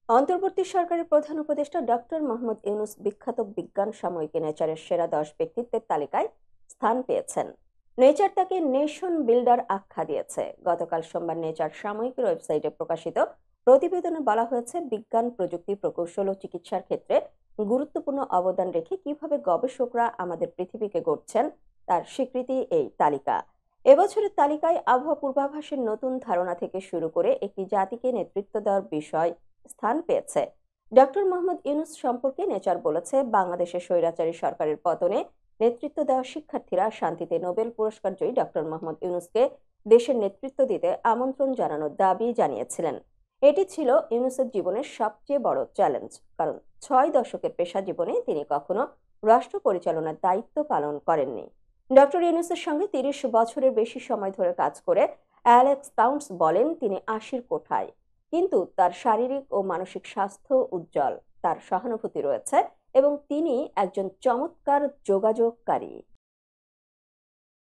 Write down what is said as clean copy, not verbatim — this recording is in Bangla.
অন্তর্বর্তী সরকারের প্রধান উপদেষ্টা ডক্টর মোহাম্মদ ইউনূস বিখ্যাত বিজ্ঞান সাময়িকী নেচারের সেরা 10 ব্যক্তিত্বের তালিকায় স্থান পেয়েছেন। নেচার তাকে নেশন বিল্ডার আখ্যা দিয়েছে। গতকাল সোমবার নেচার সাময়িকীর ওয়েবসাইটে প্রকাশিত প্রতিবেদনে বলা হয়েছে, বিজ্ঞান, প্রযুক্তি, প্রকৌশল ও চিকিৎসার ক্ষেত্রে গুরুত্বপূর্ণ অবদান রেখে কিভাবে গবেষকরা আমাদের পৃথিবীকে গড়ছেন তার স্বীকৃতি এই তালিকা। এবছরের তালিকায় আবহাওয়া পূর্বাভাসের নতুন ধারণা থেকে শুরু করে একটি জাতিকে নেতৃত্ব দেওয়ার বিষয় স্থান পেয়েছে। ডক্টর মোহাম্মদ ইউনূস সম্পর্কে নেচার বলেছে, বাংলাদেশের স্বৈরাচারী সরকারের পতনে নেতৃত্ব দেওয়া শিক্ষার্থীরা শান্তিতে নোবেল পুরস্কার জয়ী ডক্টর মোহাম্মদ ইউনূসকে দেশের নেতৃত্ব দিতে আমন্ত্রণ জানানোর দাবি জানিয়েছিলেন। এটি ছিল ইউনূসের জীবনের সবচেয়ে বড় চ্যালেঞ্জ, কারণ 6 দশকের পেশা জীবনে তিনি কখনো রাষ্ট্র পরিচালনার দায়িত্ব পালন করেননি। ডক্টর ইউনূসের সঙ্গে 30 বছরের বেশি সময় ধরে কাজ করে অ্যালেক্স টাউন্স বলেন, তিনি 80-র কোঠায়, কিন্তু তার শারীরিক ও মানসিক স্বাস্থ্য উজ্জ্বল। তার সহানুভূতি রয়েছে এবং তিনি একজন চমৎকার যোগাযোগকারী।